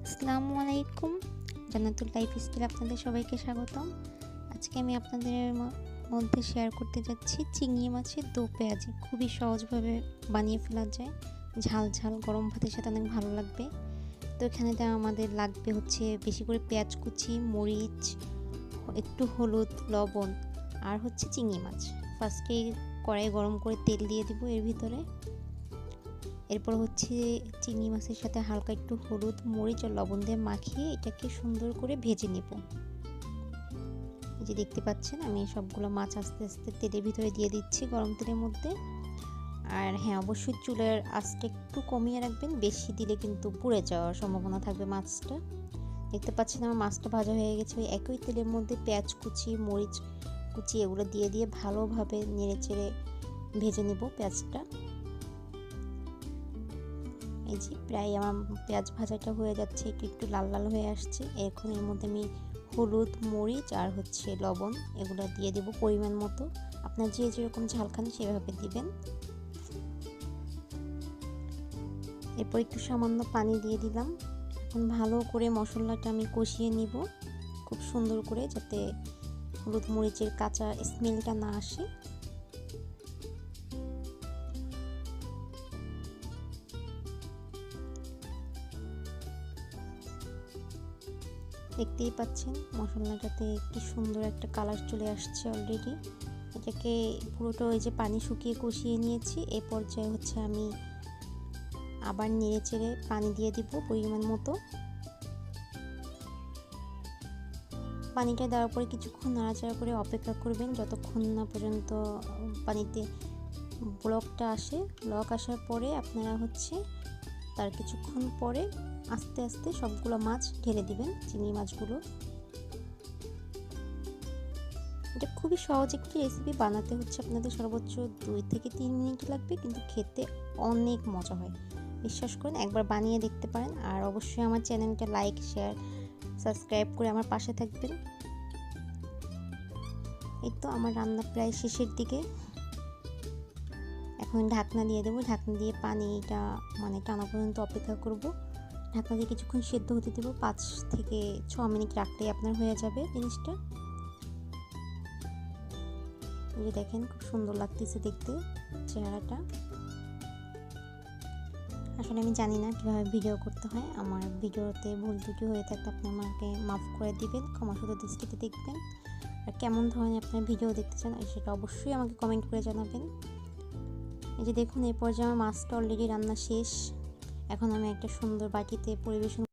আসসালামু আলাইকুম। জান্নাতুল লাইফস্টাইল আপনাদের সবাইকে স্বাগতম। আজকে আমি আপনাদের মধ্যে শেয়ার করতে যাচ্ছি চিংড়ি মাছের দো পেঁয়াজি। খুবই সহজভাবে বানিয়ে ফেলা যায়। ঝাল ঝাল গরম ভাতের সাথে অনেক ভালো লাগবে। তো এখানে আমাদের লাগবে হচ্ছে বেশি করে পেঁয়াজ কুচি, মরিচ, একটু হলুদ, লবণ আর হচ্ছে চিংড়ি মাছ। ফার্স্টে কড়াই গরম করে তেল দিয়ে দিব এর ভিতরে। এরপর হচ্ছে চিংড়ি মাছের সাথে হালকা একটু হলুদ, মরিচ আর লবণ দিয়ে মাখিয়ে এটাকে সুন্দর করে ভেজে নেব। এই যে দেখতে পাচ্ছেন আমি সবগুলো মাছ আস্তে আস্তে তেলের ভিতরে দিয়ে দিচ্ছি গরম তেলের মধ্যে। আর হ্যাঁ, অবশ্যই চুলার আঁচটা একটু কমিয়ে রাখবেন, বেশি দিলে কিন্তু পুড়ে যাওয়ার সম্ভাবনা থাকবে মাছটা। দেখতে পাচ্ছেন আমার মাছটা ভাজা হয়ে গেছে। ওই একই তেলের মধ্যে পেঁয়াজ কুচি, মরিচ কুচি এগুলো দিয়ে দিয়ে ভালোভাবে নেড়ে চেড়ে ভেজে নেব পেঁয়াজটা। এই যে প্রায় আমার পেঁয়াজ ভাজাটা হয়ে যাচ্ছে, একটু একটু লাল লাল হয়ে আসছে। এখন এর মধ্যে আমি হলুদ, মরিচ আর হচ্ছে লবণ এগুলো দিয়ে দেব পরিমাণ মতো। আপনার যে যেরকম ঝাল খান সেভাবে দিবেন। এরপর একটু সামান্য পানি দিয়ে দিলাম। এখন ভালো করে মশলাটা আমি কষিয়ে নিব খুব সুন্দর করে, যাতে হলুদ মরিচের কাঁচা স্মেলটা না আসে। দেখতেই পাচ্ছেন মশলাটাতে কি সুন্দর একটা কালার চলে আসছে অলরেডি। এটাকে পুরোটা ওই যে পানি শুকিয়ে কষিয়ে নিয়েছি। এই পর্যায়ে হচ্ছে আমি আবার নেড়ে চেড়ে পানি দিয়ে দিব পরিমাণ মতো। পানিটা দেওয়ার পরে কিছুক্ষণ নাড়াচাড়া করে অপেক্ষা করবেন যতক্ষণ না পর্যন্ত পানিতে ব্লকটা আসে। ব্লক আসার পরে আপনারা হচ্ছে তার কিছুক্ষণ পরে আস্তে আস্তে সবগুলো মাছ ঢেলে দিবেন, চিংড়ি মাছগুলো। এটা খুবই সহজ একটি রেসিপি, বানাতে হচ্ছে আপনাদের সর্বোচ্চ 2 থেকে 3 মিনিট লাগবে, কিন্তু খেতে অনেক মজা হয়। বিশ্বাস করুন, একবার বানিয়ে দেখতে পারেন। আর অবশ্যই আমার চ্যানেলটা লাইক, শেয়ার, সাবস্ক্রাইব করে আমার পাশে থাকবেন। এই তো আমার রান্না প্রায় শেষের দিকে। এখন ঢাকনা দিয়ে দেবো। ঢাকনা দিয়ে পানিটা টানা পর্যন্ত অপেক্ষা করব। ঢাকনা দিয়ে কিছুক্ষণ সেদ্ধ হতে দেবো। 5 থেকে 6 মিনিট রাখলেই আপনার হয়ে যাবে জিনিসটা। এই দেখেন খুব সুন্দর লাগতেছে দেখতে চেহারাটা। আসলে আমি জানি না কিভাবে ভিডিও করতে হয়। আমার ভিডিওতে ভুল ত্রুটি হয়ে থাকলে আপনি আমাকে মাফ করে দিবেন, ক্ষমাসুন্দর দৃষ্টিতে দেখবেন। আর কেমন ধরনের আপনার ভিডিও দেখতে চান সেটা অবশ্যই আমাকে কমেন্ট করে জানাবেন। এই যে দেখুন এই পর্যায়ে আমার মাছটা অলরেডি রান্না শেষ। এখন আমি একটা সুন্দর বাটিতে পরিবেশন